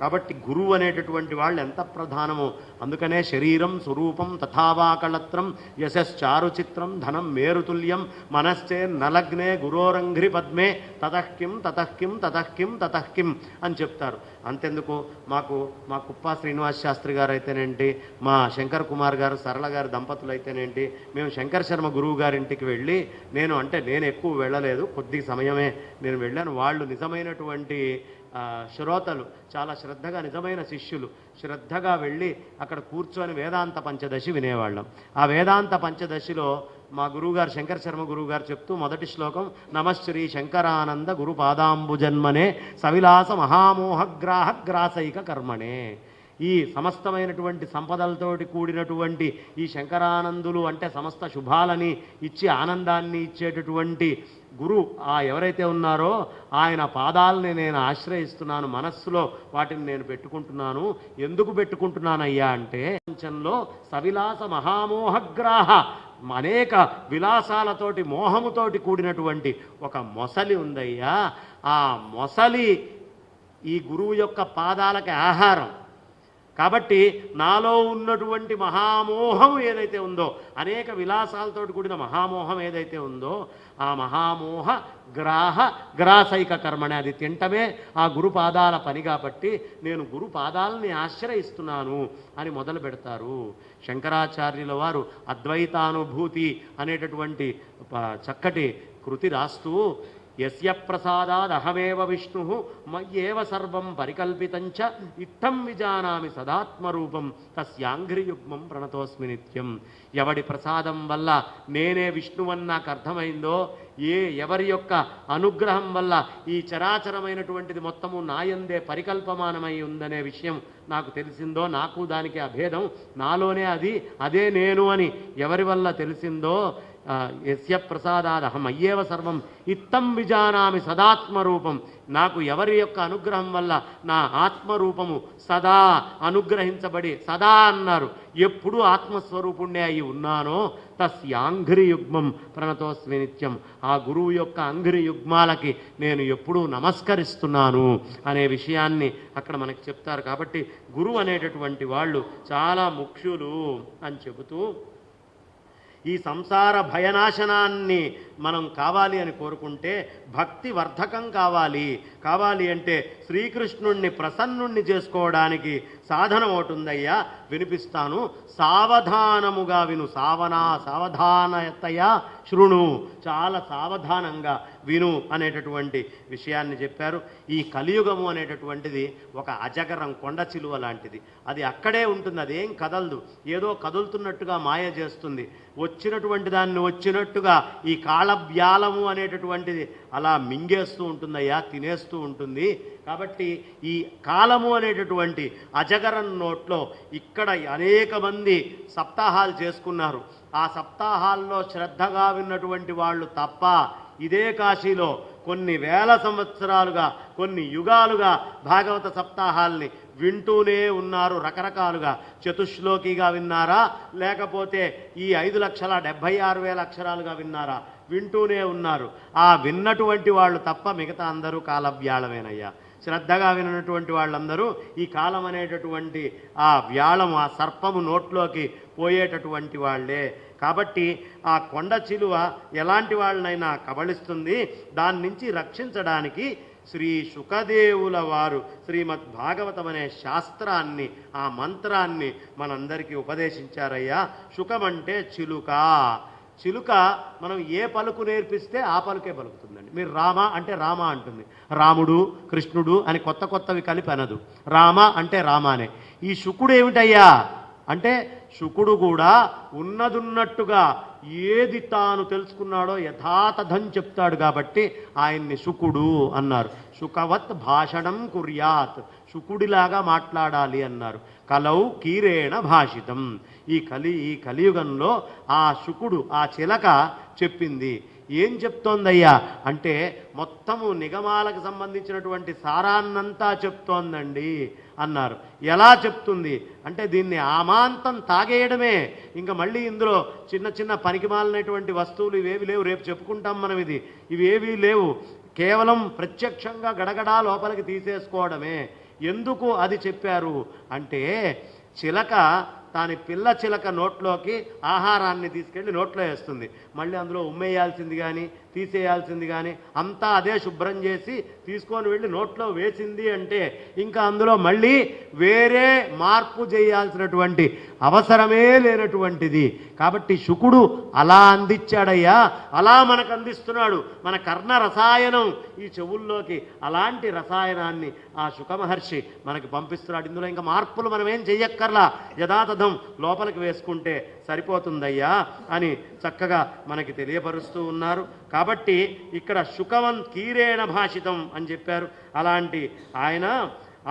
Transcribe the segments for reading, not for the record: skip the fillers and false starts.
కాబట్టి గురువు అనేటటువంటి వాళ్ళు ఎంత ప్రధానమో అందుకనే శరీరం స్వరూపం తథావాకళత్రం యశశ్చారు చిత్రం ధనం మేరుతుల్యం మనశ్చే నలగ్నే గురోరంఘ్రి పద్మే తతఃకిం తతఃకిం తతఃకిం తతఃకిం అని చెప్తారు. అంతెందుకు మా కుప్పా శ్రీనివాస్ శాస్త్రి గారు అయితేనేంటి, మా శంకర్ కుమార్ గారు సరళ గారు దంపతులు అయితేనేంటి, మేము శంకర్ శర్మ గురువు గారింటికి వెళ్ళి నేను ఎక్కువ వెళ్ళలేదు, కొద్ది సమయమే నేను వెళ్ళాను. వాళ్ళు నిజమైనటువంటి శ్రోతలు, చాలా శ్రద్ధగా, నిజమైన శిష్యులు శ్రద్ధగా వెళ్ళి అక్కడ కూర్చొని వేదాంత పంచదశి వినేవాళ్ళం. ఆ వేదాంత పంచదశిలో మా గురువుగారు శంకర శర్మ గురువుగారు చెప్తూ మొదటి శ్లోకం నమశ్రీ శంకరానంద గురు పాదాంబుజన్మనే సవిలాస మహామోహగ్రాహ గ్రాసైక కర్మణే. ఈ సమస్తమైనటువంటి సంపదలతోటి కూడినటువంటి ఈ శంకరానందులు అంటే సమస్త శుభాలని ఇచ్చి ఆనందాన్ని ఇచ్చేటటువంటి గురు ఎవరైతే ఉన్నారో ఆయన పాదాలని నేను ఆశ్రయిస్తున్నాను, మనస్సులో వాటిని నేను పెట్టుకుంటున్నాను. ఎందుకు పెట్టుకుంటున్నానయ్యా అంటే ప్రపంచంలో సవిలాస మహామోహగ్రాహ అనేక విలాసాలతోటి మోహముతోటి కూడినటువంటి ఒక మొసలి ఉందయ్యా. ఆ మొసలి ఈ గురువు యొక్క పాదాలకి ఆహారం. కాబట్టి నాలో ఉన్నటువంటి మహామోహం ఏదైతే ఉందో, అనేక విలాసాలతో కూడిన మహామోహం ఏదైతే ఉందో, ఆ మహామోహ గ్రాసైక కర్మనే, అది తింటమే ఆ గురు పాదాల పని. కాబట్టి నేను గురు పాదాలని ఆశ్రయిస్తున్నాను అని మొదలు పెడతారు శంకరాచార్యుల వారు. అద్వైతానుభూతి అనేటటువంటి చక్కటి కృతి రాస్తూ యస్య ప్రసాదాదహమేవ విష్ణు మయ్యేవ సర్వం పరికల్పితంచ ఇట్టం విజానామి సదాత్మరూపం తస్యాంఘ్రియుగ్మం ప్రణతోస్మి నిత్యం. ఎవడి ప్రసాదం వల్ల నేనే విష్ణువని నాకు అర్థమైందో, ఎవరి యొక్క అనుగ్రహం వల్ల ఈ చరాచరమైనటువంటిది మొత్తము నాయందే పరికల్పమానమై ఉందనే విషయం నాకు తెలిసిందో, నాకు దానికి అభేదం, నాలోనే అదే నేను అని ఎవరి వల్ల తెలిసిందో, యస్య ప్రసాదాదహం అయ్యేవ సర్వం ఇత్తం విజానామి సదాత్మరూపం. నాకు ఎవరి యొక్క అనుగ్రహం వల్ల నా ఆత్మరూపము సదా అనుగ్రహించబడి, సదా అన్నారు, ఎప్పుడు ఆత్మస్వరూపుణ్ణే అయి ఉన్నానో తస్యాంఘ్రియుగ్మం ప్రణతోస్మి నిత్యం. ఆ గురువు యొక్క అంఘ్రియుగ్మాలకి నేను ఎప్పుడూ నమస్కరిస్తున్నాను అనే విషయాన్ని అక్కడ మనకి చెప్తారు. కాబట్టి గురువు అనేటటువంటి వాళ్ళు చాలా ముఖ్యులు అని చెబుతూ, ఈ సంసార భయనాశనాన్ని మనం కావాలి అని కోరుకుంటే భక్తి వర్ధకం కావాలి అంటే శ్రీకృష్ణుణ్ణి ప్రసన్నుణ్ణి చేసుకోవడానికి సాధనం అవుతుందయ్యా, వినిపిస్తాను. సావధానముగా విను, సావధానతయా శృణు, చాలా సావధానంగా విను అనేటటువంటి విషయాన్ని చెప్పారు. ఈ కలియుగము అనేటటువంటిది ఒక అజగరం, కొండ చిలువ లాంటిది. అది అక్కడే ఉంటుంది, అదేం కదలదు, ఏదో కదులుతున్నట్టుగా మాయ చేస్తుంది. వచ్చినటువంటి దాన్ని వచ్చినట్టుగా ఈ కాళవ్యాలము అనేటటువంటిది అలా మింగేస్తూ ఉంటుందయ్యా, తినేస్తూ ఉంటుంది. కాబట్టి ఈ కాలము అనేటటువంటి అజగరం నోట్లో ఇక్కడ అనేక మంది సప్తాహాలు చేసుకున్నారు. ఆ సప్తాహాల్లో శ్రద్ధగా విన్నటువంటి వాళ్ళు తప్ప ఇదే కాశీలో కొన్ని వేల సంవత్సరాలుగా, కొన్ని యుగాలుగా భాగవత సప్తాహాల్ని వింటూనే ఉన్నారు. రకరకాలుగా చతుశ్లోకిగా విన్నారా, లేకపోతే ఈ 5,76,000 అక్షరాలుగా విన్నారా, వింటూనే ఉన్నారు. ఆ విన్నటువంటి వాళ్ళు తప్ప మిగతా అందరూ కాలవ్యాళమేనయ్యా. శ్రద్ధగా వినటువంటి వాళ్ళందరూ ఈ కాలం అనేటటువంటి ఆ వ్యాళం, ఆ సర్పము నోట్లోకి పోయేటటువంటి వాళ్ళే. కాబట్టి ఆ కొండ చిలువ ఎలాంటి వాళ్ళనైనా కబళిస్తుంది. దాని నుంచి రక్షించడానికి శ్రీ శుకదేవుల వారు శ్రీమద్ భాగవతం అనే శాస్త్రాన్ని, ఆ మంత్రాన్ని మనందరికీ ఉపదేశించారయ్యా. శుకమంటే చిలుక. చిలుక మనం ఏ పలుకు నేర్పిస్తే ఆ పలుకే పలుకుతుందండి. మీరు రామ అంటే రామ అంటుంది, రాముడు కృష్ణుడు అని కొత్తవి కలిపి అనదు. రామ అంటే రామానే. ఈ శుకుడు ఏమిటయ్యా అంటే, శుకుడు కూడా ఉన్నదున్నట్టుగా ఏది తాను తెలుసుకున్నాడో యథాతథం చెప్తాడు కాబట్టి ఆయన్ని శుకుడు అన్నారు. శుకవత్ భాషణం కుర్యాత్, శుకుడిలాగా మాట్లాడాలి అన్నారు. కలౌ కీరేణ భాషితం. ఈ కలియుగంలో ఆ శుకుడు, ఆ చిలక చెప్పింది. ఏం చెప్తోందయ్యా అంటే మొత్తము నిగమాలకు సంబంధించినటువంటి సారాన్నంతా చెప్తోందండి అన్నారు. ఎలా చెప్తుంది అంటే దీన్ని ఆమాంతం తాగేయడమే. ఇంకా మళ్ళీ ఇందులో చిన్న చిన్న పనికిమాలినటువంటి వస్తువులు ఇవేవి లేవు. రేపు చెప్పుకుంటాం మనం. ఇవేవీ లేవు. కేవలం ప్రత్యక్షంగా గడగడా లోపలికి తీసేసుకోవడమే. ఎందుకు అది చెప్పారు అంటే, చిలక దాని పిల్ల చిలక నోట్లోకి ఆహారాన్ని తీసుకెళ్ళి నోట్లో వేస్తుంది. మళ్ళీ అందులో ఉమ్మేయాల్సింది కానీ తీసేయాల్సింది కానీ అంతా అదే శుభ్రం చేసి తీసుకొని వెళ్ళి నోట్లో వేసింది అంటే ఇంకా అందులో మళ్ళీ వేరే మార్పు చేయాల్సినటువంటి అవసరమే లేనటువంటిది. కాబట్టి శుకుడు అలా అందించాడయ్యా, అలా మనకు అందిస్తున్నాడు. మన కర్ణ రసాయనం ఈ చెవుల్లోకి అలాంటి రసాయనాన్ని ఆ శుకమహర్షి మనకి పంపిస్తున్నాడు. ఇందులో ఇంకా మార్పులు మనం ఏం చెయ్యక్కర్లా, యథాతథం లోపలికి వేసుకుంటే సరిపోతుందయ్యా అని చక్కగా మనకి తెలియపరుస్తూ ఉన్నారు. కాబట్టి ఇక్కడ శుకవం కీరేణ భాషితం అని చెప్పారు. అలాంటి ఆయన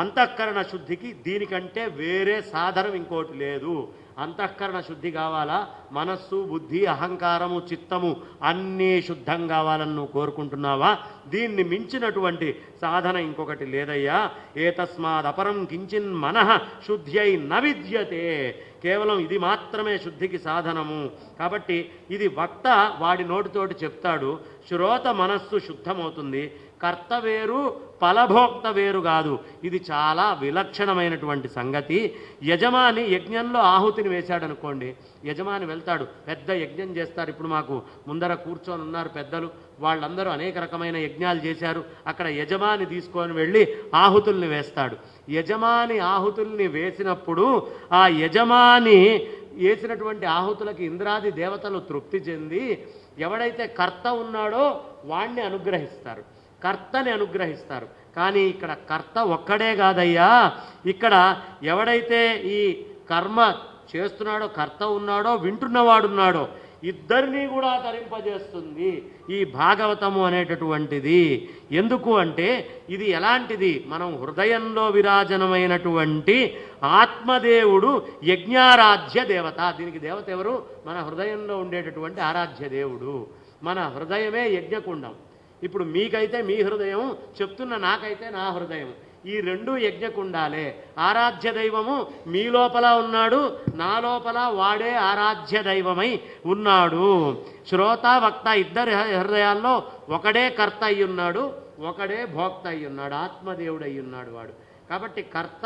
అంతఃకరణ శుద్ధికి దీనికంటే వేరే సాధనం ఇంకోటి లేదు. అంతఃకరణ శుద్ధి కావాలా, మనస్సు బుద్ధి అహంకారము చిత్తము అన్నీ శుద్ధం కావాలని నువ్వు కోరుకుంటున్నావా? దీన్ని మించినటువంటి సాధన ఇంకొకటి లేదయ్యా. ఏతస్మాదపరం కించిన్ మనః శుద్ధ్యై న విద్యతే. కేవలం ఇది మాత్రమే శుద్ధికి సాధనము. కాబట్టి ఇది వక్త వాడి నోటితోటి చెప్తాడు, శ్రోత మనస్సు శుద్ధమవుతుంది. కర్త వేరు ఫలభోక్త వేరు కాదు. ఇది చాలా విలక్షణమైనటువంటి సంగతి. యజమాని యజ్ఞంలో ఆహుతిని వేశాడనుకోండి, యజమాని వెళ్తాడు, పెద్ద యజ్ఞం చేస్తారు. ఇప్పుడు మాకు ముందర కూర్చొని ఉన్నారు పెద్దలు, వాళ్ళందరూ అనేక రకమైన యజ్ఞాలు చేశారు. అక్కడ యజమాని తీసుకొని వెళ్ళి ఆహుతుల్ని వేస్తాడు. యజమాని ఆహుతుల్ని వేసినప్పుడు ఆ యజమాని వేసినటువంటి ఆహుతులకి ఇంద్రాది దేవతలు తృప్తి చెంది ఎవడైతే కర్త ఉన్నాడో వాణ్ణి అనుగ్రహిస్తారు, కర్తని అనుగ్రహిస్తారు. కానీ ఇక్కడ కర్త ఒక్కడే కాదయ్యా, ఇక్కడ ఎవడైతే ఈ కర్మ చేస్తున్నాడో కర్త ఉన్నాడో వింటున్నవాడున్నాడో ఇద్దరినీ కూడా తరింపజేస్తుంది ఈ భాగవతము అనేటటువంటిది. ఎందుకు అంటే ఇది ఎలాంటిది, మనం హృదయంలో విరాజనమైనటువంటి ఆత్మదేవుడు యజ్ఞారాధ్య దేవత. దీనికి దేవత ఎవరు? మన హృదయంలో ఉండేటటువంటి ఆరాధ్య దేవుడు. మన హృదయమే యజ్ఞకుండం. ఇప్పుడు మీకైతే మీ హృదయం, చెప్తున్న నాకైతే నా హృదయం, ఈ రెండు యజ్ఞకుండాలే. ఆరాధ్య దైవము మీ లోపల ఉన్నాడు, నా లోపల వాడే ఆరాధ్య దైవమై ఉన్నాడు. శ్రోత వక్త ఇద్దరి హృదయాల్లో ఒకడే కర్త అయి ఉన్నాడు, ఒకడే భోక్త అయి ఉన్నాడు, ఆత్మదేవుడు అయి ఉన్నాడు వాడు. కాబట్టి కర్త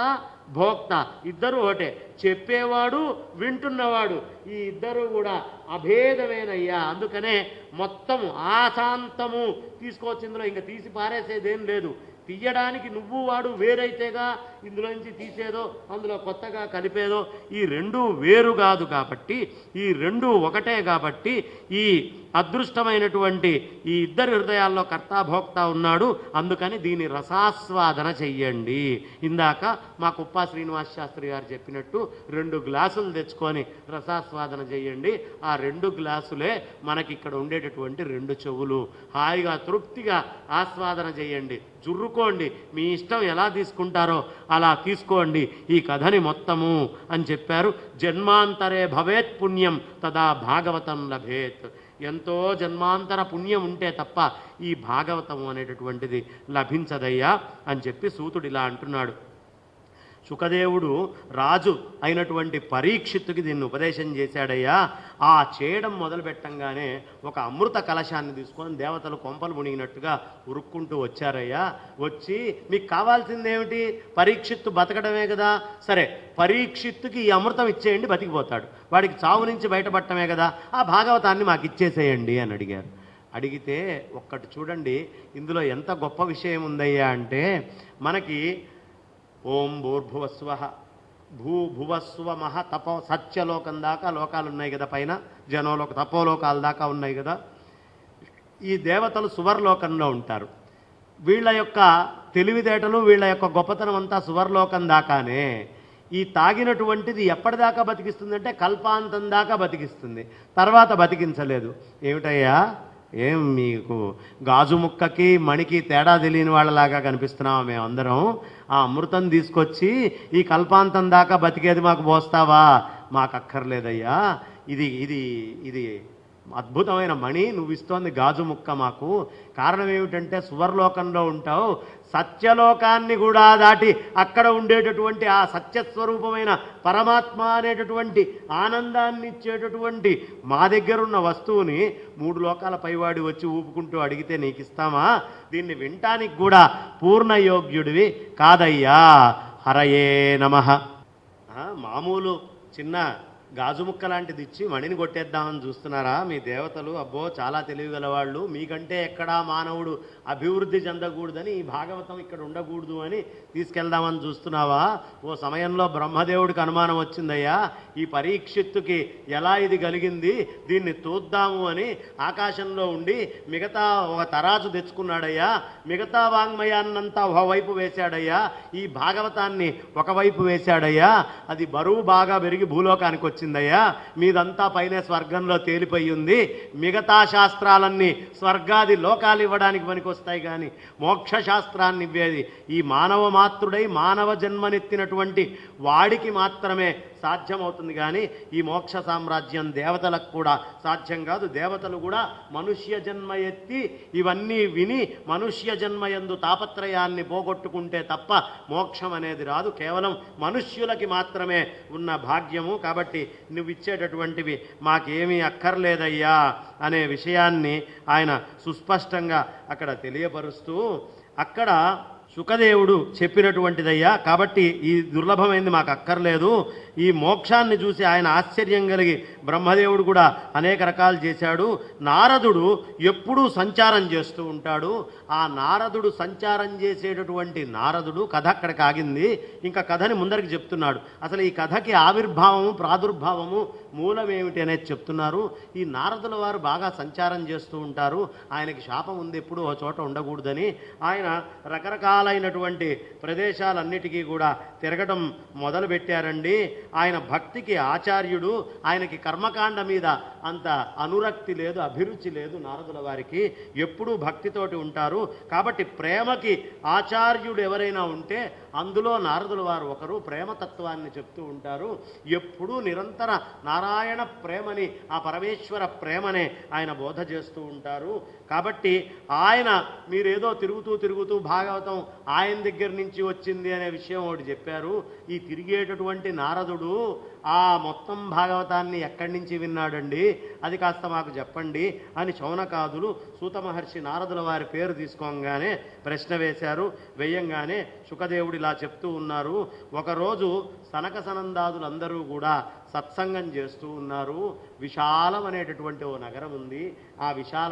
భోక్త ఇద్దరు ఒకటే, చెప్పేవాడు వింటున్నవాడు ఈ ఇద్దరు కూడా అభేదమేనయ్యా. అందుకనే మొత్తము ఆశాంతము తీసుకోవచ్చు. ఇందులో ఇంకా తీసి పారేసేదేం లేదు. తీయడానికి నువ్వు వాడు వేరైతేగా ఇందులో నుంచి తీసేదో అందులో కొత్తగా కలిపేదో ఈ రెండు వేరు కాదు. కాబట్టి ఈ రెండు ఒకటే. కాబట్టి ఈ అదృష్టమైనటువంటి ఈ ఇద్దరి హృదయాల్లో కర్తాభోక్త ఉన్నాడు. అందుకని దీని రసాస్వాదన చెయ్యండి. ఇందాక మా కుప్పా శ్రీనివాస శాస్త్రి గారు చెప్పినట్టు 2 గ్లాసులు తెచ్చుకొని రసాస్వాదన చెయ్యండి. ఆ 2 గ్లాసులే మనకి ఇక్కడ ఉండేటటువంటి 2 చెవులు. హాయిగా తృప్తిగా ఆస్వాదన చెయ్యండి, జుర్రుకోండి. మీ ఇష్టం ఎలా తీసుకుంటారో అలా తీసుకోండి ఈ కథని మొత్తము అని చెప్పారు. జన్మాంతరే భవేత్ పుణ్యం తదా భాగవతం లభేత్. ఎంతో జన్మాంతర పుణ్యం ఉంటే తప్ప ఈ భాగవతము అనేటటువంటిది లభించదయ్యా అని చెప్పి సూతుడు ఇలా అంటున్నాడు. శుకదేవుడు రాజు అయినటువంటి పరీక్షిత్తుకి దీన్ని ఉపదేశం చేశాడయ్యా. ఆ చేయడం మొదలు పెట్టంగానే ఒక అమృత కలశాన్ని తీసుకొని దేవతలు కొంపలు మునిగినట్టుగా ఉరుక్కుంటూ వచ్చారయ్యా. వచ్చి మీకు కావాల్సిందేమిటి? పరీక్షిత్తు బతకడమే కదా, సరే పరీక్షిత్తుకి ఈ అమృతం ఇచ్చేయండి, బతికిపోతాడు. వాడికి చావు నుంచి బయటపడటమే కదా, ఆ భాగవతాన్ని మాకు ఇచ్చేసేయండి అని అడిగారు. అడిగితే ఒక్కటి చూడండి, ఇందులో ఎంత గొప్ప విషయం ఉందయ్యా అంటే, మనకి ఓం భూర్భువస్వ భూభువస్వ మహ తపో సత్యలోకం దాకా లోకాలు ఉన్నాయి కదా, పైన జనోలోక తపోలోకాల దాకా ఉన్నాయి కదా. ఈ దేవతలు సువర్లోకంలో ఉంటారు. వీళ్ళ యొక్క తెలివితేటలు వీళ్ళ యొక్క గొప్పతనం అంతా సువర్లోకం దాకానే. ఈ తాగినటువంటిది ఎప్పటిదాకా బతికిస్తుందంటే కల్పాంతం దాకా బతికిస్తుంది, తర్వాత బతికించలేదు. ఏమిటయ్యా, ఏం మీకు గాజు ముక్కకి మణికి తేడా తెలియని వాళ్ళలాగా కనిపిస్తున్నావా మేమందరం? ఆ అమృతం తీసుకొచ్చి ఈ కల్పాంతం దాకా బతికేది మాకు పోస్తావా? మాకు అక్కర్లేదయ్యా. ఇది ఇది ఇది అద్భుతమైన మణి, నువ్వు ఇస్తోంది గాజు ముక్క మాకు. కారణం ఏమిటంటే సువర్లోకంలో ఉంటావు, సత్యలోకాన్ని కూడా దాటి అక్కడ ఉండేటటువంటి ఆ సత్యస్వరూపమైన పరమాత్మ అనేటటువంటి ఆనందాన్ని ఇచ్చేటటువంటి మా దగ్గరున్న వస్తువుని 3 లోకాల పైవాడి వచ్చి ఊపుకుంటూ అడిగితే నీకు ఇస్తామా? దీన్ని వినటానికి కూడా పూర్ణయోగ్యుడివి కాదయ్యా హరయే నమః. మామూలు చిన్న గాజు ముక్క లాంటిది ఇచ్చి మణిని కొట్టేద్దామని చూస్తున్నారా మీ దేవతలు? అబ్బో చాలా తెలివిగలవాళ్ళు, మీకంటే ఎక్కడా మానవుడు అభివృద్ధి చెందకూడదని ఈ భాగవతం ఇక్కడ ఉండకూడదు అని తీసుకెళ్దామని చూస్తున్నావా? ఓ సమయంలో బ్రహ్మదేవుడికి అనుమానం వచ్చిందయ్యా, ఈ పరీక్షిత్తుకి ఎలా ఇది కలిగింది, దీన్ని చూద్దాము అని ఆకాశంలో ఉండి మిగతా ఒక తరాజు తెచ్చుకున్నాడయ్యా, మిగతా వాంగ్మయాన్నంతా ఒకవైపు వేశాడయ్యా, ఈ భాగవతాన్ని ఒకవైపు వేశాడయ్యా, అది బరువు బాగా పెరిగి భూలోకానికి వచ్చిందయ్యా, మీదంతా పైనే స్వర్గంలో తేలిపోయి ఉంది, మిగతా శాస్త్రాలన్నీ స్వర్గాది లోకాలు ఇవ్వడానికి పనికొస్తాయి కానీ మోక్ష శాస్త్రాన్ని ఇవ్వేది ఈ మానవ మాతృడై మానవ జన్మనెత్తినటువంటి వాడికి మాత్రమే సాధ్యమవుతుంది. కానీ ఈ మోక్ష సామ్రాజ్యం దేవతలకు కూడా సాధ్యం కాదు. దేవతలు కూడా మనుష్య జన్మ ఎత్తి ఇవన్నీ విని మనుష్య జన్మయందు తాపత్రయాన్ని పోగొట్టుకుంటే తప్ప మోక్షం అనేది రాదు. కేవలం మనుష్యులకి మాత్రమే ఉన్న భాగ్యము. కాబట్టి నువ్వు ఇచ్చేటటువంటివి మాకేమీ అక్కర్లేదయ్యా అనే విషయాన్ని ఆయన సుస్పష్టంగా అక్కడ తెలియపరుస్తూ, అక్కడ శుకదేవుడు చెప్పినటువంటిదయ్యా, కాబట్టి ఈ దుర్లభమైంది మాకు అక్కర్లేదు. ఈ మోక్షాన్ని చూసి ఆయన ఆశ్చర్యం కలిగి బ్రహ్మదేవుడు కూడా అనేక రకాలు చేశాడు. నారదుడు ఎప్పుడూ సంచారం చేస్తూ ఉంటాడు. ఆ నారదుడు సంచారం చేసేటటువంటి నారదుడు కథ అక్కడికి ఆగింది. ఇంకా కథని ముందరికి చెప్తున్నాడు. అసలు ఈ కథకి ఆవిర్భావము ప్రాదుర్భావము మూలమేమిటి అనేది చెప్తున్నారు. ఈ నారదుల వారు బాగా సంచారం చేస్తూ ఉంటారు. ఆయనకి శాపం ఉంది, ఎప్పుడూ ఒక చోట ఉండకూడదని. ఆయన రకరకాలైనటువంటి ప్రదేశాలన్నిటికీ కూడా తిరగడం మొదలుపెట్టారండి. ఆయన భక్తికి ఆచార్యుడు. ఆయనకి కర్మకాండ మీద అంత అనురక్తి లేదు, అభిరుచి లేదు. నారదుల వారికి ఎప్పుడూ భక్తితోటి ఉంటారు. కాబట్టి ప్రేమకి ఆచార్యుడు ఎవరైనా ఉంటే అందులో నారదుల వారు ఒకరు. ప్రేమతత్వాన్ని చెప్తూ ఉంటారు. ఎప్పుడూ నిరంతర నారాయణ ప్రేమని, ఆ పరమేశ్వర ప్రేమనే ఆయన బోధ చేస్తూ ఉంటారు. కాబట్టి ఆయన మీరేదో తిరుగుతూ భాగవతం ఆయన దగ్గర నుంచి వచ్చింది అనే విషయం ఒకటి చెప్పారు. ఈ తిరిగేటటువంటి నారదుడు ఆ మొత్తం భాగవతాన్ని ఎక్కడి నుంచి విన్నాడండి, అది కాస్త మాకు చెప్పండి అని శౌనకాదులు సూత మహర్షి నారదుల వారి పేరు తీసుకోగానే ప్రశ్న వేశారు. వేయంగానే శుకదేవుడు ఇలా చెప్తూ ఉన్నారు. ఒకరోజు సనక సనందాదులందరూ కూడా సత్సంగం చేస్తూ ఉన్నారు. విశాలం అనేటటువంటి ఓ నగరం ఉంది. ఆ విశాల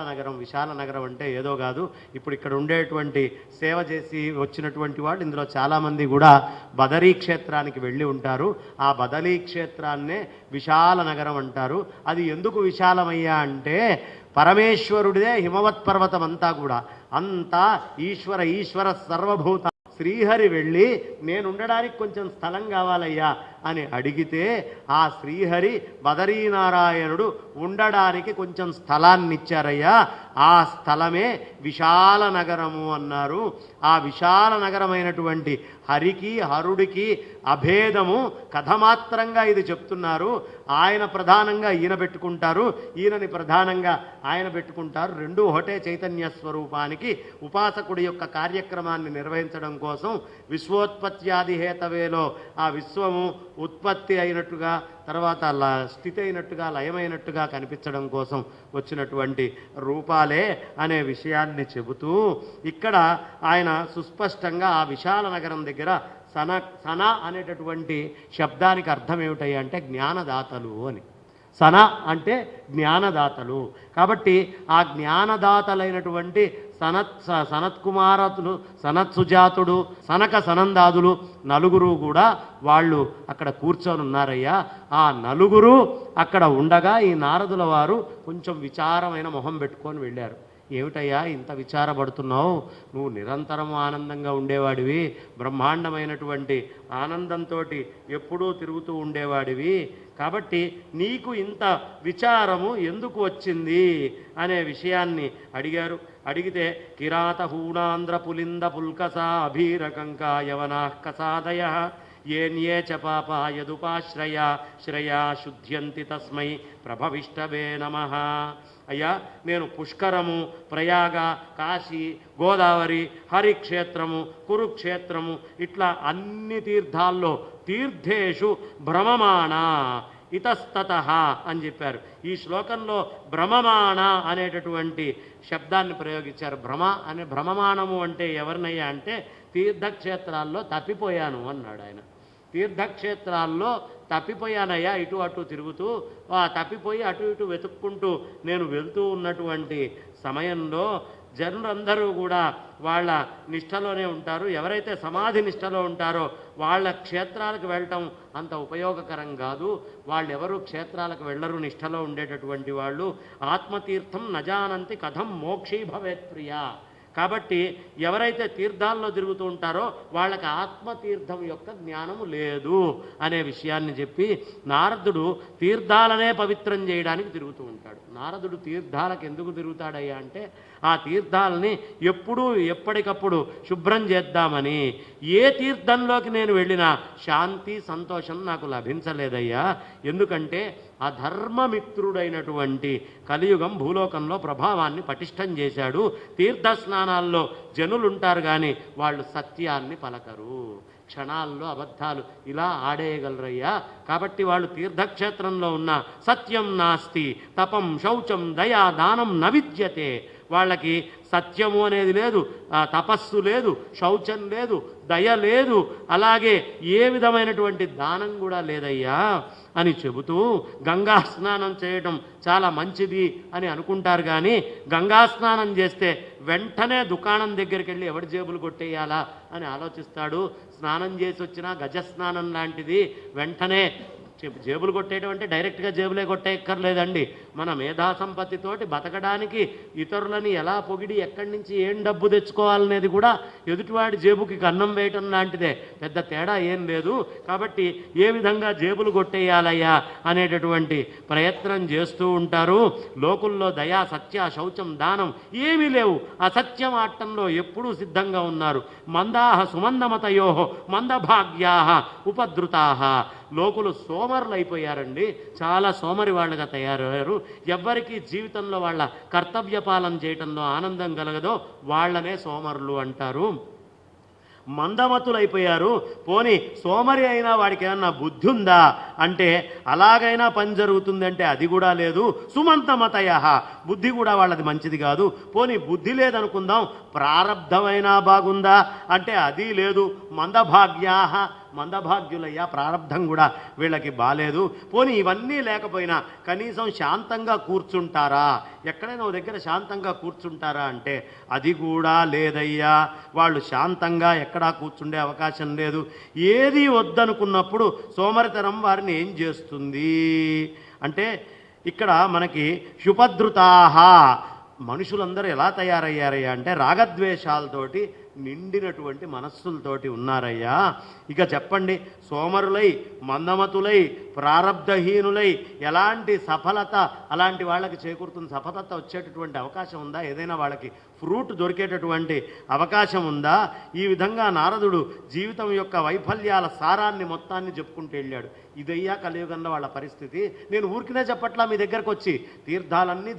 నగరం అంటే ఏదో కాదు, ఇప్పుడు ఇక్కడ ఉండేటువంటి సేవ చేసి వచ్చినటువంటి వాళ్ళు ఇందులో చాలామంది కూడా బదరీ క్షేత్రానికి వెళ్ళి ఉంటారు. ఆ బదరీ క్షేత్రాన్నే విశాల నగరం అంటారు. అది ఎందుకు విశాలమయ్యా అంటే పరమేశ్వరుడిదే హిమవత్ పర్వతం అంతా కూడా, అంతా ఈశ్వర సర్వభూత శ్రీహరి వెళ్ళి నేనుండడానికి కొంచెం స్థలం కావాలయ్యా అని అడిగితే ఆ శ్రీహరి బదరీనారాయణుడు ఉండడానికి కొంచెం స్థలాన్ని ఇచ్చారయ్యా. ఆ స్థలమే విశాల నగరము అన్నారు. ఆ విశాల నగరమైనటువంటి హరికి హరుడికి అభేదము కథ మాత్రంగా ఇది చెప్తున్నారు. ఆయన ప్రధానంగా ఈయన పెట్టుకుంటారు, ఈయనని ప్రధానంగా ఆయన పెట్టుకుంటారు. రెండూ ఒకటే చైతన్య స్వరూపానికి ఉపాసకుడి యొక్క కార్యక్రమాన్ని నిర్వహించడం కోసం విశ్వోత్పత్యాది హేతవేలో ఆ విశ్వము ఉత్పత్తి అయినట్టుగా, తర్వాత స్థితి అయినట్టుగా, లయమైనట్టుగా కనిపించడం కోసం వచ్చినటువంటి రూపాలే అనే విషయాన్ని చెబుతూ ఇక్కడ ఆయన సుస్పష్టంగా ఆ విశాల నగరం దగ్గర సన అనేటటువంటి శబ్దానికి అర్థం ఏమిటయ్యా అంటే జ్ఞానదాతలు అని. సన అంటే జ్ఞానదాతలు. కాబట్టి ఆ జ్ఞానదాతలైనటువంటి సనత్కుమారతులు, సనత్సుజాతుడు, సనక సనందాదులు నలుగురు కూడా వాళ్ళు అక్కడ కూర్చొని ఉన్నారయ్యా. ఆ నలుగురు అక్కడ ఉండగా ఈ నారదుల వారు కొంచెం విచారమైన మొహం పెట్టుకొని వెళ్ళారు. ఏమిటయ్యా ఇంత విచారపడుతున్నావు, నువ్వు నిరంతరం ఆనందంగా ఉండేవాడివి, బ్రహ్మాండమైనటువంటి ఆనందంతో ఎప్పుడూ తిరుగుతూ ఉండేవాడివి, కాబట్టి నీకు ఇంత విచారము ఎందుకు వచ్చింది అనే విషయాన్ని అడిగారు. అడిగితే కిరాత హూణాంధ్ర పులింద పుల్కసా అభీరకంకా యవనా కసాదయ ఏన్యే చ పాపా యదుపాశ్రయా శ్రయా శుద్ధ్యంతి తస్మై ప్రభవిష్టవే నమః. అయ్యా నేను పుష్కరము, ప్రయాగ, కాశీ, గోదావరి, హరిక్షేత్రము, కురుక్షేత్రము ఇట్లా అన్ని తీర్థాల్లో తీర్థేషు భ్రమమాణ, ఇతస్తతః అని చెప్పారు. ఈ శ్లోకంలో భ్రమమాణ అనేటటువంటి శబ్దాన్ని ప్రయోగించారు. భ్రమమాణము అంటే ఎవరినయ్యా అంటే తీర్థక్షేత్రాల్లో తప్పిపోయాను అన్నాడు ఆయన. తీర్థక్షేత్రాల్లో తప్పిపోయానయ్యా, ఇటు అటు తిరుగుతూ తప్పిపోయి అటు ఇటు వెతుక్కుంటూ నేను వెళ్తూ ఉన్నటువంటి సమయంలో జనులందరూ కూడా వాళ్ళ నిష్టలోనే ఉంటారు. ఎవరైతే సమాధి నిష్టలో ఉంటారో వాళ్ళ క్షేత్రాలకు వెళ్ళటం అంత ఉపయోగకరం కాదు. వాళ్ళెవరూ క్షేత్రాలకు వెళ్ళరు నిష్టలో ఉండేటటువంటి వాళ్ళు. ఆత్మతీర్థం నజానంతి కథం మోక్షీ భవేత్ ప్రియా. కాబట్టి ఎవరైతే తీర్థాల్లో తిరుగుతూ ఉంటారో వాళ్ళకి ఆత్మతీర్థం యొక్క జ్ఞానము లేదు అనే విషయాన్ని చెప్పి నారదుడు తీర్థాలనే పవిత్రం చేయడానికి తిరుగుతూ ఉంటాడు. నారదుడు తీర్థాలకు ఎందుకు తిరుగుతాడయ్యా అంటే ఆ తీర్థాలని ఎప్పుడూ ఎప్పటికప్పుడు శుభ్రం చేద్దామని. ఏ తీర్థంలోకి నేను వెళ్ళినా శాంతి సంతోషం నాకు లభించలేదయ్యా. ఎందుకంటే అధర్మమిత్రుడైనటువంటి కలియుగం భూలోకంలో ప్రభావాన్ని పటిష్టం చేశాడు. తీర్థస్నానాల్లో జనులుంటారు కానీ వాళ్ళు సత్యాన్ని పలకరు, క్షణాల్లో అబద్ధాలు ఇలా ఆడేయగలరయ్యా. కాబట్టి వాళ్ళు తీర్థక్షేత్రంలో ఉన్న సత్యం నాస్తి తపం శౌచం దయా దానం నవిద్యతే. వాళ్ళకి సత్యము అనేది లేదు, తపస్సు లేదు, శౌచం లేదు, దయ లేదు, అలాగే ఏ విధమైనటువంటి దానం కూడా లేదయ్యా అని చెబుతూ గంగా స్నానం చేయటం చాలా మంచిది అని అనుకుంటారు. కానీ గంగా స్నానం చేస్తే వెంటనే దుకాణం దగ్గరికి వెళ్ళి ఎవడి జేబులు కొట్టేయాలా అని ఆలోచిస్తాడు. స్నానం చేసి వచ్చినా గజస్నానం లాంటిది వెంటనే జేబులు కొట్టేయడం అంటే డైరెక్ట్గా జేబులే కొట్టేయక్కర్లేదండి. మన మేధా సంపత్తితోటి బతకడానికి ఇతరులని ఎలా పొగిడి ఎక్కడి నుంచి ఏం డబ్బు తెచ్చుకోవాలనేది కూడా ఎదుటివాడి జేబుకి కన్నం వేయటం లాంటిదే, పెద్ద తేడా ఏం లేదు. కాబట్టి ఏ విధంగా జేబులు కొట్టేయాలయ్యా అనేటటువంటి ప్రయత్నం చేస్తూ ఉంటారు. లోకుల్లో దయా సత్య శౌచం దానం ఏమీ లేవు. అసత్యం ఆటంలో ఎప్పుడూ సిద్ధంగా ఉన్నారు. మందాహ సుమందమతయో మందభాగ్యా ఉపద్రుతాహ. లోకులు సోమరులు అయిపోయారండి, చాలా సోమరి వాళ్ళగా తయారయ్యారు. ఎవ్వరికీ జీవితంలో వాళ్ళ కర్తవ్య పాలన చేయటంలో ఆనందం కలగదో వాళ్ళనే సోమరులు అంటారు. మందమతులైపోయారు. పోనీ సోమరి అయినా వాడికి ఏమన్నా బుద్ధి ఉందా అంటే అలాగైనా పని జరుగుతుందంటే అది కూడా లేదు. సుమంతమతయ బుద్ధి కూడా వాళ్ళది మంచిది కాదు. పోనీ బుద్ధి లేదనుకుందాం, ప్రారబ్ధమైనా బాగుందా అంటే అది లేదు. మందభాగ్యా మందభాగ్యులయ్యా, ప్రారబ్ధం కూడా వీళ్ళకి బాలేదు. పోనీ ఇవన్నీ లేకపోయినా కనీసం శాంతంగా కూర్చుంటారా, ఎక్కడైనా ఓ దగ్గర శాంతంగా కూర్చుంటారా అంటే అది కూడా లేదయ్యా. వాళ్ళు శాంతంగా ఎక్కడా కూర్చుండే అవకాశం లేదు. ఏది వద్దనుకున్నప్పుడు సోమరితనం వారిని ఏం చేస్తుంది అంటే ఇక్కడ మనకి శుపద్రుతాహ మనుషులందరూ ఎలా తయారయ్యారయ్యా అంటే రాగద్వేషాలతోటి నిండినటువంటి మనస్సులతోటి ఉన్నారయ్యా. ఇక చెప్పండి, సోమరులై మందమతులై ప్రారబ్ధహీనులై ఎలాంటి సఫలత అలాంటి వాళ్ళకి చేకూరుతుంది? సఫలత వచ్చేటటువంటి అవకాశం ఉందా? ఏదైనా వాళ్ళకి ఫ్రూట్ దొరికేటటువంటి అవకాశం ఉందా? ఈ విధంగా నారదుడు జీవితం యొక్క వైఫల్యాల సారాన్ని మొత్తాన్ని చెప్పుకుంటూ వెళ్ళాడు. ఇదయ్యా కలియుగంలో వాళ్ళ పరిస్థితి. నేను ఊరికినే చెప్పట్లా, మీ దగ్గరకు వచ్చి తీర్థాలన్నీ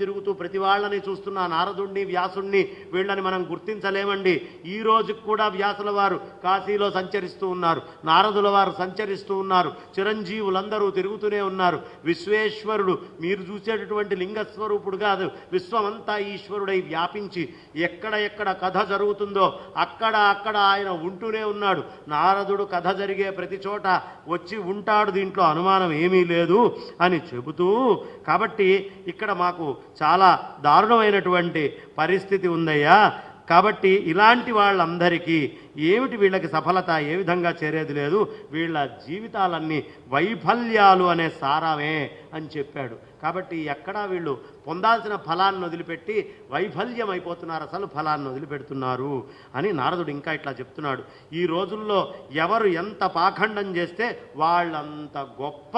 తిరుగుతూ ప్రతి వాళ్ళని చూస్తున్నా. నారదుణ్ణి వ్యాసుణ్ణి వీళ్ళని మనం గుర్తించలేమండి. ఈ రోజుకు కూడా వ్యాసుల వారు కాశీలో సంచరిస్తూ ఉన్నారు, నారదుల వారు సంచరిస్తూ ఉన్నారు, చిరంజీవులందరూ తిరుగుతూనే ఉన్నారు. విశ్వేశ్వరుడు మీరు చూసేటటువంటి లింగస్వరూపుడు కాదు, విశ్వమంతా ఈశ్వరుడై వ్యాపించి ఎక్కడ కథ జరుగుతుందో అక్కడ ఆయన ఉంటూనే ఉన్నాడు. నారదుడు కథ జరిగే ప్రతి చోట వచ్చి ఉంటాడు, దీంట్లో అనుమానం ఏమీ లేదు అని చెబుతూ, కాబట్టి ఇక్కడ మాకు చాలా దారుణమైనటువంటి పరిస్థితి ఉందయ్యా. కాబట్టి ఇలాంటి వాళ్ళందరికీ ఏమిటి వీళ్ళకి సఫలత ఏ విధంగా చేరేది లేదు, వీళ్ళ జీవితాలన్నీ వైఫల్యాలు అనే సారమే అని చెప్పాడు. కాబట్టి ఎక్కడా వీళ్ళు పొందాల్సిన ఫలాన్ని వదిలిపెట్టి వైఫల్యం అయిపోతున్నారు, అసలు ఫలాన్ని వదిలిపెడుతున్నారు అని నారదుడు ఇంకా ఇట్లా చెప్తున్నాడు. ఈ రోజుల్లో ఎవరు ఎంత పాఖండం చేస్తే వాళ్ళంత గొప్ప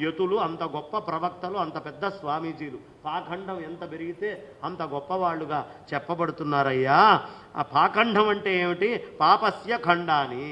యతులు, అంత గొప్ప ప్రవక్తలు, అంత పెద్ద స్వామీజీలు. పాఖండం ఎంత పెరిగితే అంత గొప్పవాళ్ళుగా చెప్పబడుతున్నారయ్యా. ఆ పాఖండం అంటే ఏమిటి? పాపస్య ఖండాని,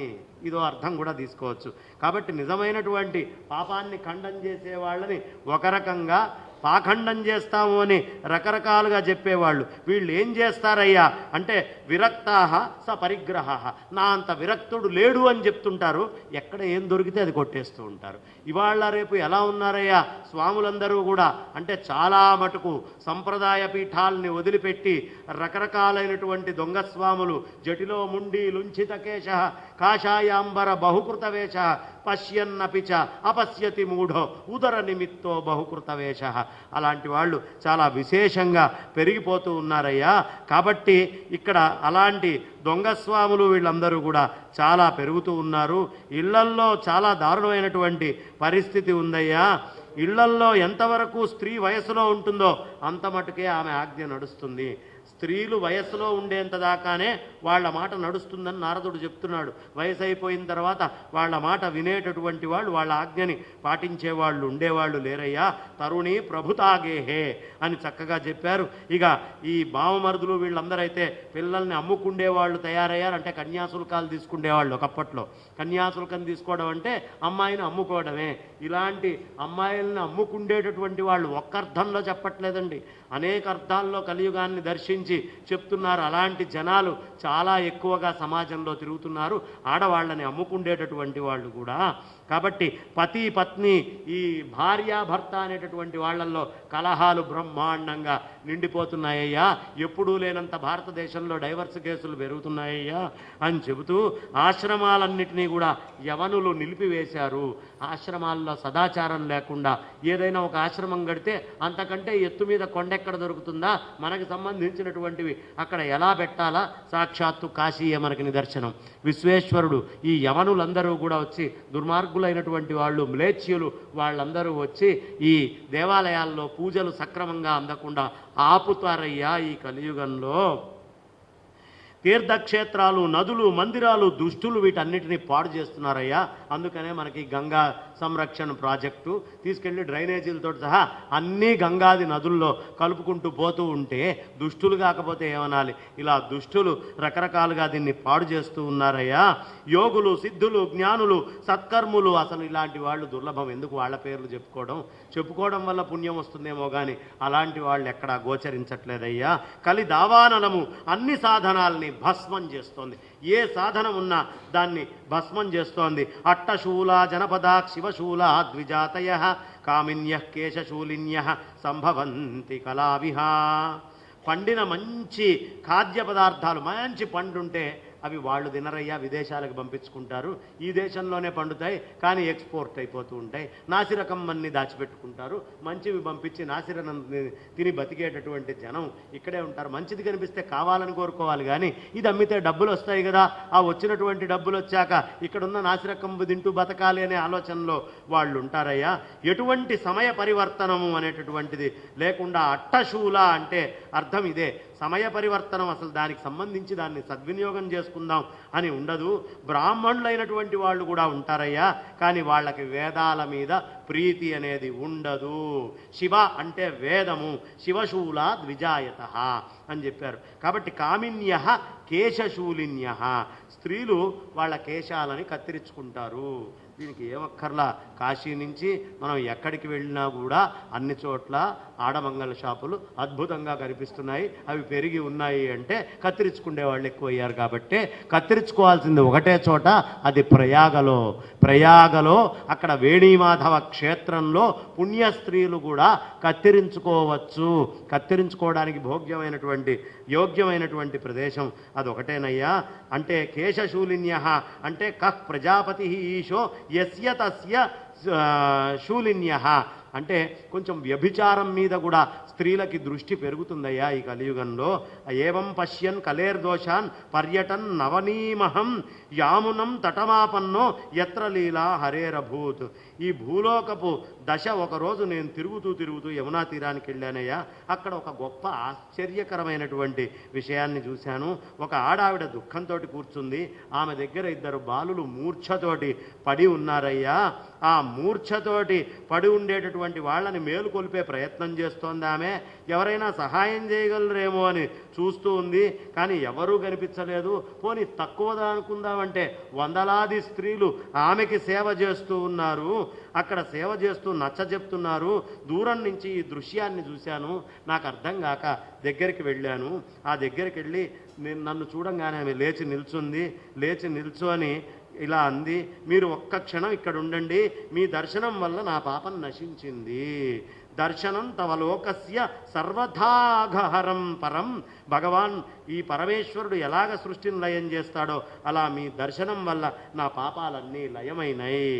ఇదో అర్థం కూడా తీసుకోవచ్చు. కాబట్టి నిజమైనటువంటి పాపాన్ని ఖండం చేసే వాళ్ళని ఒక రకంగా, పాఖండం చేస్తాము అని రకరకాలుగా చెప్పేవాళ్ళు. వీళ్ళు ఏం చేస్తారయ్యా అంటే విరక్తాహ స పరిగ్రహ, నా అంత విరక్తుడు లేడు అని చెప్తుంటారు. ఎక్కడ ఏం దొరికితే అది కొట్టేస్తూ ఉంటారు. ఇవాళ రేపు ఎలా ఉన్నారయ్యా స్వాములందరూ కూడా అంటే చాలా మటుకు సంప్రదాయ పీఠాలని వదిలిపెట్టి రకరకాలైనటువంటి దొంగ స్వాములు, జటిలో ముండి లుంఛిత కేశ కాషాయాంబర బహుకృత వేష పశ్యన్నపిచ అపశ్యతి మూఢో ఉదర నిమిత్తో బహుకృత వేష, అలాంటి వాళ్ళు చాలా విశేషంగా పెరిగిపోతూ ఉన్నారయ్యా. కాబట్టి ఇక్కడ అలాంటి దొంగస్వాములు వీళ్ళందరూ కూడా చాలా పెరుగుతూ ఉన్నారు. ఇళ్లల్లో చాలా దారుణమైనటువంటి పరిస్థితి ఉందయ్యా. ఇళ్లల్లో ఎంతవరకు స్త్రీ వయసులో ఉంటుందో అంత మటుకే ఆమె ఆజ్ఞ నడుస్తుంది. స్త్రీలు వయస్సులో ఉండేంత దాకానే వాళ్ళ మాట నడుస్తుందని నారదుడు చెప్తున్నాడు. వయసు అయిపోయిన తర్వాత వాళ్ళ మాట వినేటటువంటి వాళ్ళు, వాళ్ళ ఆజ్ఞని పాటించేవాళ్ళు ఉండేవాళ్ళు లేరయ్యా. తరుణి ప్రభుతాగేహే అని చక్కగా చెప్పారు. ఇక ఈ బావమరుదులు వీళ్ళందరైతే పిల్లల్ని అమ్ముకుండేవాళ్ళు తయారయ్యారు. అంటే కన్యాశుల్కాలు తీసుకునేవాళ్ళు. ఒకప్పట్లో కన్యాశుల్కం తీసుకోవడం అంటే అమ్మాయిని అమ్ముకోవడమే. ఇలాంటి అమ్మాయిల్ని అమ్ముకుండేటటువంటి వాళ్ళు ఒక్క అర్థంలో చెప్పట్లేదండి, అనేక అర్థాల్లో కలియుగాన్ని దర్శించి చెప్తున్నారు. అలాంటి జనాలు చాలా ఎక్కువగా సమాజంలో తిరుగుతున్నారు, ఆడవాళ్ళని అమ్ముకుండేటటువంటి వాళ్ళు కూడా. కాబట్టి పతి పత్ని ఈ భార్యాభర్త అనేటటువంటి వాళ్ళల్లో కలహాలు బ్రహ్మాండంగా నిండిపోతున్నాయ్యా. ఎప్పుడూ లేనంత భారతదేశంలో డైవర్స్ కేసులు పెరుగుతున్నాయ్యా అని చెబుతూ ఆశ్రమాలన్నిటినీ కూడా యవనులు నిలిపివేశారు. ఆశ్రమాల్లో సదాచారం లేకుండా ఏదైనా ఒక ఆశ్రమం కడితే అంతకంటే ఎత్తు మీద కొండెక్కడ దొరుకుతుందా, మనకి సంబంధించినటువంటివి అక్కడ ఎలా పెట్టాలా, సాక్షాత్తు కాశీయే మనకి నిదర్శనం. విశ్వేశ్వరుడు ఈ యవనులందరూ కూడా వచ్చి దుర్మార్గులైనటువంటి వాళ్ళు, మ్లేచ్యులు వాళ్ళందరూ వచ్చి ఈ దేవాలయాల్లో పూజలు సక్రమంగా అందకుండా ఆపుతారయ్యా. ఈ కలియుగంలో తీర్థక్షేత్రాలు, నదులు, మందిరాలు, దుష్టులు వీటన్నిటినీ పాడు చేస్తున్నారయ్యా. అందుకనే మనకి గంగా సంరక్షణ ప్రాజెక్టు తీసుకెళ్ళి డ్రైనేజీలతో సహా అన్నీ గంగాది నదుల్లో కలుపుకుంటూ పోతూ ఉంటే దుష్టులు కాకపోతే ఏమనాలి. ఇలా దుష్టులు రకరకాలుగా దీన్ని పాడు చేస్తూ ఉన్నారయ్యా. యోగులు, సిద్ధులు, జ్ఞానులు, సత్కర్ములు, అసలు ఇలాంటి వాళ్ళు దుర్లభం. ఎందుకు వాళ్ళ పేర్లు చెప్పుకోవడం వల్ల పుణ్యం వస్తుందేమో కానీ అలాంటి వాళ్ళు ఎక్కడా గోచరించట్లేదయ్యా. కలి దావానలము అన్ని సాధనాల్ని భస్మం చేస్తోంది. ఏ సాధనం ఉన్నా దాన్ని భస్మం చేస్తోంది. అట్టశూల జనపదా శివశూల ద్విజాతయ కామిన్య కేశశూలిన్య సంభవంతి కళావిహా. పండిన మంచి ఖాద్య పదార్థాలు, మంచి పండుంటే అవి వాళ్ళు తినరయ్యా, విదేశాలకు పంపించుకుంటారు. ఈ దేశంలోనే పండుతాయి కానీ ఎక్స్పోర్ట్ అయిపోతూ ఉంటాయి. నాసిరకం అన్ని దాచిపెట్టుకుంటారు. మంచివి పంపించి నాసిరకం తిని బతికేటటువంటి జనం ఇక్కడే ఉంటారు. మంచిది కనిపిస్తే కావాలని కోరుకోవాలి కానీ ఇది అమ్మితే డబ్బులు వస్తాయి కదా, ఆ వచ్చినటువంటి డబ్బులు వచ్చాక ఇక్కడున్న నాసిరకం తింటూ బతకాలి అనే ఆలోచనలో వాళ్ళు ఉంటారయ్యా. ఎటువంటి సమయ పరివర్తనము అనేటటువంటిది లేకుండా అట్టశూల అంటే అర్థం ఇదే. సమయ పరివర్తనం అసలు దానికి సంబంధించి దాన్ని సద్వినియోగం చేసుకుందాం అని ఉండదు. బ్రాహ్మణులైనటువంటి వాళ్ళు కూడా ఉంటారయ్యా కానీ వాళ్ళకి వేదాల మీద ప్రీతి అనేది ఉండదు. శివ అంటే వేదము, శివశూల ద్విజాయత అని చెప్పారు. కాబట్టి కామిన్య కేశశూలిన్య, స్త్రీలు వాళ్ళ కేశాలని కత్తిరించుకుంటారు. దీనికి ఏమక్కర్లా, కాశీ నుంచి మనం ఎక్కడికి వెళ్ళినా కూడా అన్ని చోట్ల ఆడమంగళ షాపులు అద్భుతంగా కనిపిస్తున్నాయి. అవి పెరిగి ఉన్నాయి అంటే కత్తిరించుకునే వాళ్ళు ఎక్కువయ్యారు. కాబట్టి కత్తిరించుకోవాల్సింది ఒకటే చోట, అది ప్రయాగలో అక్కడ వేణీమాధవ క్షేత్రంలో పుణ్య స్త్రీలు కూడా కత్తిరించుకోవచ్చు. కత్తిరించుకోవడానికి యోగ్యమైనటువంటి ప్రదేశం అదొకటేనయ్యా. అంటే కేశశూలిన్య అంటే కః ప్రజాపతి ఈశో యస్య తస్య శూలిన్య అంటే కొంచెం వ్యభిచారం మీద కూడా స్త్రీలకి దృష్టి పెరుగుతుందయ్యా ఈ కలియుగంలో. ఏవం పశ్యన్ కలేర్దోషాన్ పర్యటన్ నవనీమహం యామునం తటమాపన్నో యత్ర లీలా హరేరభూత్. ఈ భూలోకపు దశ ఒకరోజు నేను తిరుగుతూ యమునా తీరానికి వెళ్ళానయ్యా. అక్కడ ఒక గొప్ప ఆశ్చర్యకరమైనటువంటి విషయాన్ని చూశాను. ఒక ఆడావిడ దుఃఖంతో కూర్చుంది. ఆమె దగ్గర ఇద్దరు బాలులు మూర్ఛతోటి పడి ఉన్నారయ్యా. ఆ మూర్ఛతోటి పడి ఉండేటటువంటి ఇటువంటి వాళ్ళని మేలుకొల్పే ప్రయత్నం చేస్తోంది ఆమె. ఎవరైనా సహాయం చేయగలరేమో అని చూస్తూ ఉంది, కానీ ఎవరూ కనిపించలేదు. పోనీ తక్కువదా అనుకుందామంటే వందలాది స్త్రీలు ఆమెకి సేవ చేస్తూ ఉన్నారు. అక్కడ సేవ చేస్తూ నచ్చజెప్తున్నారు. దూరం నుంచి ఈ దృశ్యాన్ని చూశాను, నాకు అర్థం కాక దగ్గరికి వెళ్ళాను. ఆ దగ్గరికి వెళ్ళి నన్ను చూడంగానే ఆమె లేచి నిల్చుంది. లేచి నిల్చొని ఇలా అంది, మీరు ఒక్క క్షణం ఇక్కడ ఉండండి, మీ దర్శనం వల్ల నా పాపం నశించింది. దర్శనం తవ లోకస్య సర్వథాఘహరం పరం. భగవాన్ ఈ పరమేశ్వరుడు ఎలాగ సృష్టిని లయం చేస్తాడో అలా మీ దర్శనం వల్ల నా పాపాలన్నీ లయమైనాయి.